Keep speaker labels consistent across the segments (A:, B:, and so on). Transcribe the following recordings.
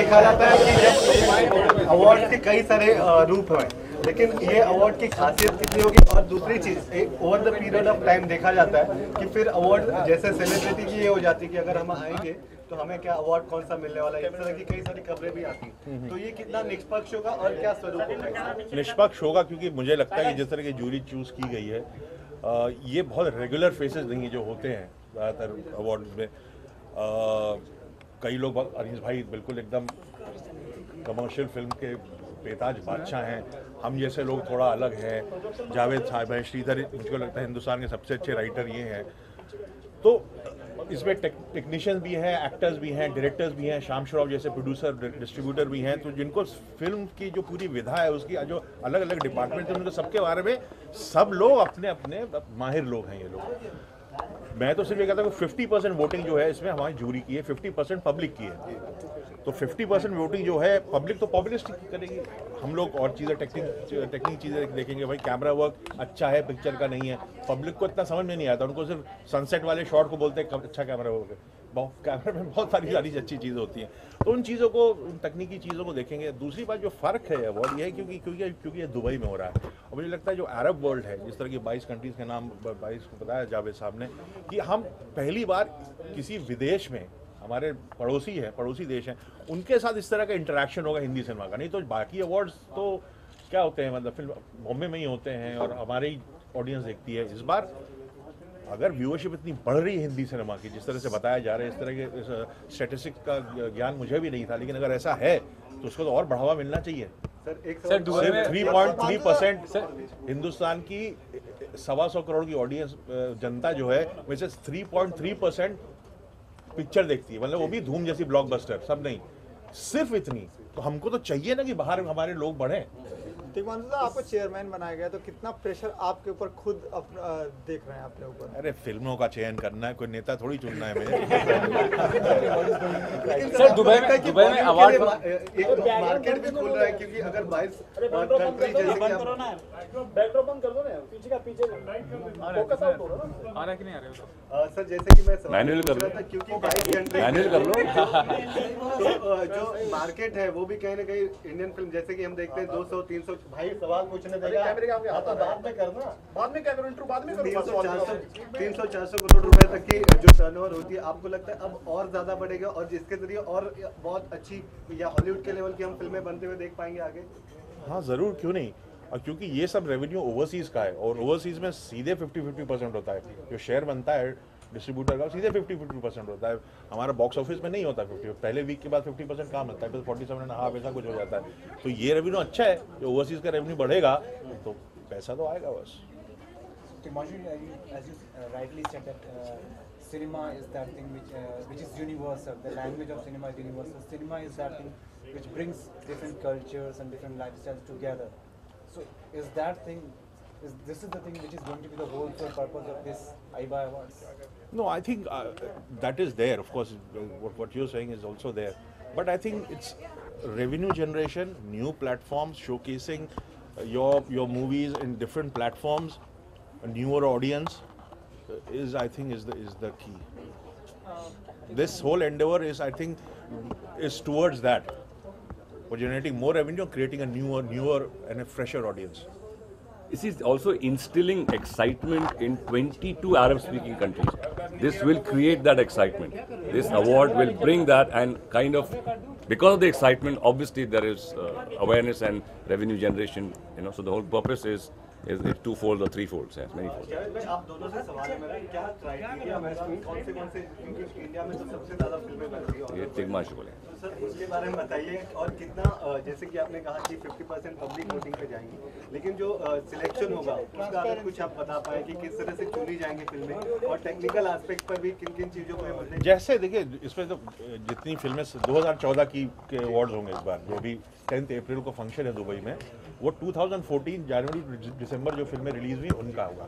A: देखा जाता है कि अवार्ड के कई सारे रूप हैं, लेकिन ये अवार्ड की खासियत कितनी होगी। और दूसरी चीज, एक over the period of time देखा जाता है कि फिर अवार्ड जैसे सेलिब्रिटी की ये हो जाती है कि अगर हम आएंगे तो हमें क्या अवार्ड कौन सा मिलने वाला है, इस तरह की कई सारी खबरें भी आती हैं। तो ये कितना निष्पक्ष होगा और क्या स्वरूप होगा?
B: निष्पक्ष होगा, क्योंकि मुझे लगता है कि जिस तरह की जूरी चूज की गई है, ये बहुत रेगुलर फेसेस नहीं है जो होते हैं ज़्यादातर अवार्ड्स में। कई लोग, अनीस भाई बिल्कुल एकदम कमर्शियल फिल्म के बेताज बादशाह हैं, हम जैसे लोग थोड़ा अलग हैं, जावेद साहब हैं, श्रीधर मुझको लगता है हिंदुस्तान के सबसे अच्छे राइटर ये हैं। तो इसमें टेक्नीशियंस भी हैं, एक्टर्स भी हैं, डायरेक्टर्स भी हैं, शाम श्रॉफ जैसे प्रोड्यूसर डिस्ट्रीब्यूटर भी हैं, तो जिनको फिल्म की जो पूरी विधा है उसकी जो अलग अलग डिपार्टमेंट है उनको सबके बारे में सब लोग अपने अपने माहिर लोग हैं ये लोग। मैं तो सिर्फ ये कहता हूँ 50% वोटिंग जो है इसमें हमारी जूरी की है, 50% पब्लिक की है। तो 50% वोटिंग जो है पब्लिक तो पब्लिसिटी करेगी, हम लोग और चीज़ें टेक्निक चीज़ें देखेंगे। भाई कैमरा वर्क अच्छा है, पिक्चर का नहीं है, पब्लिक को इतना समझ में नहीं आता, उनको सिर्फ सनसेट वाले शॉट को बोलते हैं अच्छा कैमरा वर्क है। कैमरा में बहुत सारी अच्छी चीज़ें होती हैं, तो उन चीज़ों को, उन तकनीकी चीज़ों को देखेंगे। दूसरी बात जो फ़र्क है अवार्ड ये है क्योंकि ये दुबई में हो रहा है, और मुझे लगता है जो अरब वर्ल्ड है, जिस तरह की 22 कंट्रीज़ के नाम 22 को बताया जावेद साहब ने, कि हम पहली बार किसी विदेश में, हमारे पड़ोसी देश हैं, उनके साथ इस तरह का इंटरेक्शन होगा हिंदी सिनेमा का। नहीं तो बाकी अवार्ड्स तो क्या होते हैं, मतलब फिल्म बॉम्बे में ही होते हैं और हमारी ऑडियंस देखती है। इस बार अगर व्यूअरशिप इतनी बढ़ रही है हिंदी सिनेमा की, जिस तरह से बताया जा रहा है, इस तरह के स्टैटिस्टिक्स का ज्ञान मुझे भी नहीं था, लेकिन अगर ऐसा है तो उसको तो और बढ़ावा मिलना चाहिए।
A: सर
B: 3.3% हिंदुस्तान की 125 करोड़ की ऑडियंस जनता जो है, वैसे 3.3% पिक्चर देखती है, मतलब वो भी धूम जैसी ब्लॉकबस्टर, सब नहीं, सिर्फ इतनी। तो हमको तो चाहिए ना कि बाहर हमारे लोग बढ़े।
C: तिग्मांशु साहब, आपको चेयरमैन बनाया गया, तो कितना प्रेशर आपके ऊपर खुद देख रहे हैं अपने ऊपर?
B: अरे फिल्मों का चयन करना है, कोई नेता थोड़ी चुनना है मुझे।
D: सर दुबई में अवार्ड
A: एक मार्केट भी खुल रहा है, क्योंकि अगर 22 कंट्री जैसे कि
C: बैकड्रॉप बंद कर दो ना, पीछे का पीछे फोकस आउट हो रहा है ना,
D: आ रहा है कि नहीं आ रहा है?
A: सर जैसे कि मैं
D: मैनुअल कर लो,
A: क्योंकि 22 कंट्री
D: मैनुअल कर लो।
A: तो जो मार्केट है वो भी कहीं ना कहीं इंडियन फिल्म, जैसे कि हम देखते हैं 200-300 भाई सवाल पूछने देगा, तो बाद में करना,
C: बाद में क्या करो, इंटरव्यू बाद में करो।
A: 300-400 करोड़ रुपए तक की जो टर्नओवर होती है, आपको लगता है अब और ज्यादा बढ़ेगा और जिसके जरिए और बहुत अच्छी या हॉलीवुड के लेवल की हम फिल्में बनते हुए देख पाएंगे आगे?
B: हाँ ज़रूर, क्यों नहीं। और क्योंकि ये सब रेवेन्यू ओवरसीज़ का है, और ओवरसीज़ में सीधे 50-50% होता है, जो शेयर बनता है डिस्ट्रीब्यूटर का सीधे 50-50% होता है। हमारा बॉक्स ऑफिस में नहीं होता 50, पहले वीक के बाद 50% काम होता है, फिर 47.5 ऐसा कुछ हो जाता है। तो ये रेवेन्यू अच्छा है, जो ओवरसीज़ का रेवेन्यू बढ़ेगा तो पैसा तो आएगा बस।
E: As you rightly said that cinema is that thing which is universal. The language of cinema is universal. Cinema is that thing which brings different cultures and different lifestyles together. So is that thing, this is the thing which is going to be the whole purpose of this AIBA Awards?
B: No, I think that is there. Of course, what you're saying is also there. But I think it's revenue generation, new platforms, showcasing your movies in different platforms, a newer audience is, I think, is the key. This whole endeavor is, I think, is towards that. For generating more revenue, creating a newer and a fresher audience.
D: This is also instilling excitement in 22 Arab-speaking countries. This will create that excitement. This award will bring that, and kind of, because of the excitement, obviously there is awareness and revenue generation. So the whole purpose is twofold or threefold, yes, many fold.
A: आप दोनों से सवाल है मेरा, क्या criteria है, कौन से क्योंकि इंडिया में तो सबसे ज्यादा फिल्में बनती हैं,
D: ये तिग्मांशु बोले।
A: सर उसके बारे में बताइए। और कितना, जैसे कि आपने कहा कि 50% पब्लिक वोटिंग पे जाएंगी, लेकिन जो सिलेक्शन होगा उसका अगर कुछ आप बता पाए कि किस तरह से चुनी जाएंगी फिल्में, और टेक्निकल एस्पेक्ट पर भी किन किन चीज़ों को? जैसे
B: देखिए, इसमें तो जितनी फिल्में 2014 के अवार्ड्स होंगे इस बार, जो भी 10 अप्रैल को फंक्शन है दुबई में, वो 2014 जनवरी दिसंबर जो फिल्में रिलीज हुई उनका होगा।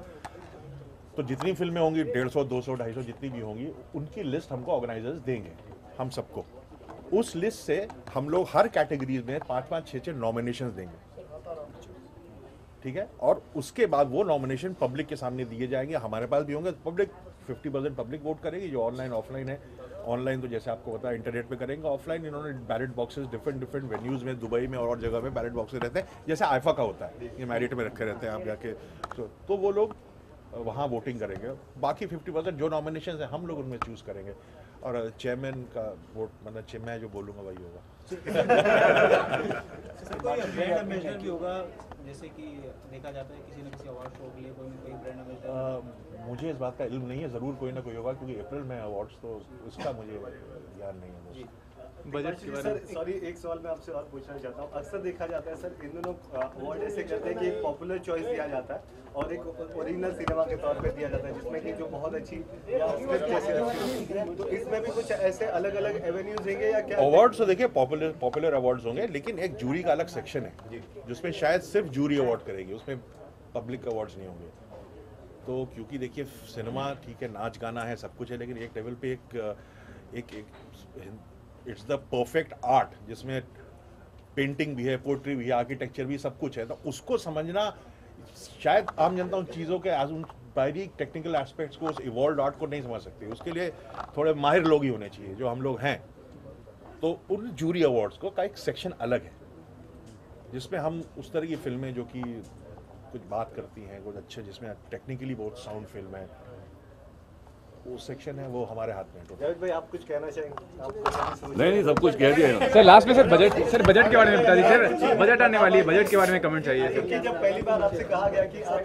B: तो जितनी फिल्में होंगी 150, 200, 250 जितनी भी होंगी, उनकी लिस्ट हमको ऑर्गेनाइजर्स देंगे, हम सबको। उस लिस्ट से हम लोग हर कैटेगरीज में 5-5, 6-6 नॉमिनेशंस देंगे, ठीक है। और उसके बाद वो नॉमिनेशन पब्लिक के सामने दिए जाएंगे, हमारे पास भी होंगे। पब्लिक 50% पब्लिक वोट करेगी, जो ऑनलाइन ऑफलाइन है। ऑनलाइन तो जैसे आपको पता है इंटरनेट पे करेंगे, ऑफलाइन इन्होंने बैलेट बॉक्सेस डिफरेंट वेन्यूज़ में, दुबई में और जगह में बैलेट बॉक्सेस रहते हैं, जैसे आईफा का होता है, ये मैरिट में रखे रहते हैं आप जाके, तो वो लोग वहाँ वोटिंग करेंगे। बाकी 50% जो नॉमिनेशन है हम लोग उनमें चूज़ करेंगे, और चेयरमैन का वोट मतलब मैं जो बोलूँगा वही होगा।
F: सर कोई ब्रांड एम्बेसडर भी होगा, जैसे कि देखा जाता है किसी न किसी अवार्ड शो के लिए कोई न कोई ब्रांड एम्बेसडर?
B: मुझे इस बात का इल्म नहीं है, ज़रूर कोई ना कोई होगा, क्योंकि अप्रैल में अवार्ड्स, तो इसका मुझे ज्ञान नहीं है।
A: बजट के बारे में सॉरी एक सवाल मैं आपसे और पूछना चाहता हूँ। अक्सर देखा जाता है सर, इन दोनों अवार्ड ऐसे करते हैं कि एक पॉपुलर चॉइस दिया जाता है और एक ओरिजिनल सिनेमा के तौर पे दिया जाता है, जिसमें कि जो बहुत अच्छी या स्क्रिप्ट जैसी रखी है, तो इसमें भी कुछ ऐसे अलग अलग एवेन्यूज होंगे या क्या?
B: अवार्ड्स तो देखिए पॉपुलर अवार्ड्स होंगे, लेकिन एक जूरी का अलग सेक्शन है जिसमें शायद सिर्फ जूरी अवार्ड करेगी, उसमें पब्लिक अवार्ड्स नहीं होंगे। तो क्योंकि देखिए सिनेमा ठीक है, नाच गाना है, सब कुछ है, लेकिन एक लेवल पे एक इट्स द परफेक्ट आर्ट जिसमें पेंटिंग भी है, पोट्री भी है, आर्किटेक्चर भी, सब कुछ है, तो उसको समझना शायद आम जनता उन चीज़ों के उन बारीक टेक्निकल एस्पेक्ट्स को, उस इवॉल्व आर्ट को नहीं समझ सकती। उसके लिए थोड़े माहिर लोग ही होने चाहिए, जो हम लोग हैं। तो उन जूरी अवार्ड्स को का एक सेक्शन अलग है जिसमें हम उस तरह की फिल्में जो कि कुछ बात करती हैं, कुछ अच्छे, जिसमें टेक्निकली बहुत साउंड फिल्म है, वो सेक्शन है, वो हमारे हाथ में है।
A: जावेद भाई आप कुछ कहना चाहेंगे?
D: नहीं, सब कुछ कह दिया।
G: सर लास्ट में सर बजट के बारे में बता दीजिए सर, बजट आने वाली है, बजट के बारे में कमेंट चाहिए।
A: क्योंकि जब पहली बार आपसे कहा गया कि आप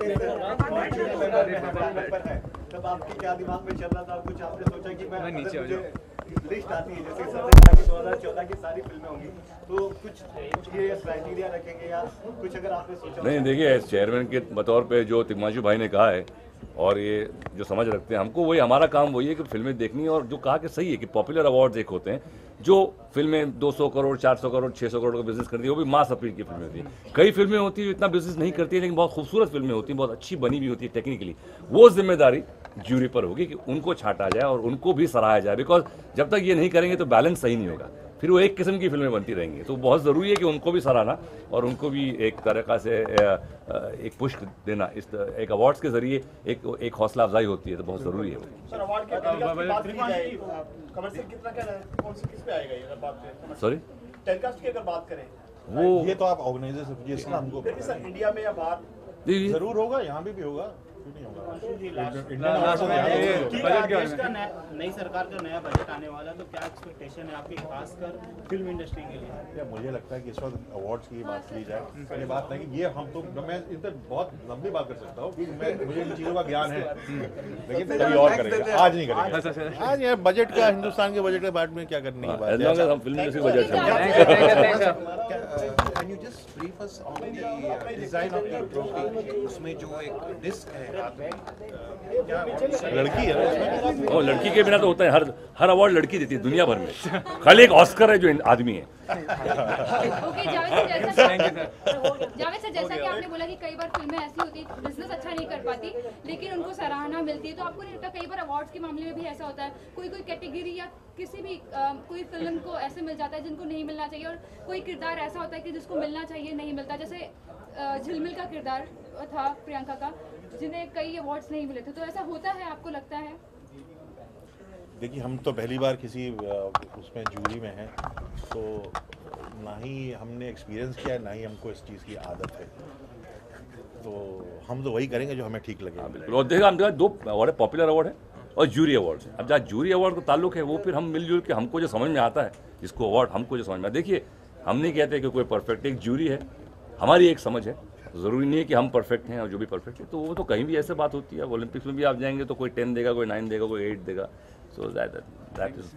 A: पर है, तब आपके क्या दिमाग में चल रहा था? कुछ आपने सोचा कि मैं नीचे लिस्ट आती है जैसे 2014 की सारी फिल्में होंगी, तो कुछ ये क्राइटेरिया रखेंगे या कुछ अगर आपने सोचा?
D: नहीं, देखिए चेयरमैन के बतौर पे जो तिग्मांशु भाई ने कहा है, और ये जो समझ रखते हैं हमको, वही हमारा काम वही है कि फिल्में देखनी है। और जो कहा कि सही है कि पॉपुलर अवार्ड्स एक होते हैं जो फिल्में 200 करोड़ 400 करोड़ 600 करोड़ का बिजनेस करती है, वो भी मास अपील की फिल्में होती हैं। कई फिल्में होती है जो इतना बिजनेस नहीं करती है, लेकिन बहुत खूबसूरत फिल्में होती हैं, बहुत अच्छी बनी भी होती है टेक्निकली। वो जिम्मेदारी ज्यूरी पर होगी कि उनको छांटा जाए और उनको भी सराहा जाए, बिकॉज जब तक ये नहीं करेंगे तो बैलेंस सही नहीं होगा, फिर वो एक किस्म की फिल्में बनती रहेंगी। तो बहुत ज़रूरी है कि उनको भी सराहना और उनको भी एक तरीक़ा से एक पुश देना, इस एक अवार्ड्स के जरिए एक हौसला अफजाई होती है, तो बहुत ज़रूरी है।
H: सर अवार्ड के कमर्शियल कितना क्या कौन सी किस पे आएगा ये अगर बात करें?
D: सॉरी,
H: टेलीकास्ट की अगर बात करें,
D: वो
B: ये तो आप ऑर्गेनाइजर से पूछिए, इसका हमको
H: फिर भी सर इंडिया में या बाहर
B: जरूर होगा, यहाँ भी होगा, क्यों नहीं होगा।
F: नई सरकार का नया बजट आने वाला, तो क्या एक्सपेक्टेशन है आपकी, खासकर फिल्म इंडस्ट्री के लिए?
B: मुझे लगता है कि इस वक्त अवार्ड्स की बात की जाए, ये बात नहीं, ये हम तो मैं इन पर बहुत लंबी बात कर सकता हूँ, मुझे इन चीज़ों का ज्ञान है, लेकिन कभी और करेंगे, आज नहीं करेंगे। आज ये बजट का, हिंदुस्तान के बजट के बारे में क्या करने की बात है,
D: हम film industry budget
I: Can you just brief us on the design of the trophy? उसमें जो एक डिस्क है हाथ में,
B: लड़की है ना उसमें?
D: और लड़की के बिना तो होता है, हर अवार्ड लड़की देती है दुनिया भर में, खाली एक ऑस्कर है जो आदमी है।
J: ओके जावेद सर, जैसा कि आपने बोला कि कई बार फिल्में ऐसी होती है बिजनेस अच्छा नहीं कर पाती लेकिन उनको सराहना मिलती है, तो आपको नहीं लगता कई बार अवार्ड्स के मामले में भी ऐसा होता है, कोई कैटेगरी या किसी भी कोई फिल्म को ऐसे मिल जाता है जिनको नहीं मिलना चाहिए, और कोई किरदार ऐसा होता है कि जिसको मिलना चाहिए नहीं मिलता, जैसे झिलमिल का किरदार था प्रियंका का, जिन्हें कई अवार्ड्स नहीं मिले थे, तो ऐसा होता है आपको लगता है?
B: देखिए हम तो पहली बार किसी उसमें जूरी में हैं, तो ना ही हमने एक्सपीरियंस किया है, ना ही हमको इस चीज़ की आदत है, तो हम तो वही करेंगे जो हमें ठीक लगे।
D: बिल्कुल। और देखा हम दो अवार्ड है, पॉपुलर अवार्ड है और जूरी अवार्ड है। अब जहाँ जूरी अवार्ड का ताल्लुक है वो फिर हम मिलजुल के, हमको जो समझ में आता है, जिसको अवार्ड हमको जो समझ में, देखिए हम नहीं कहते कि कोई परफेक्ट, एक जूरी है, हमारी एक समझ है, ज़रूरी नहीं है कि हम परफेक्ट हैं और जो भी परफेक्ट है, तो वो तो कहीं भी ऐसे बात होती है। ओलंपिक्स में भी आप जाएंगे तो कोई 10 देगा, कोई 9 देगा, कोई 8 देगा, सो दैट इज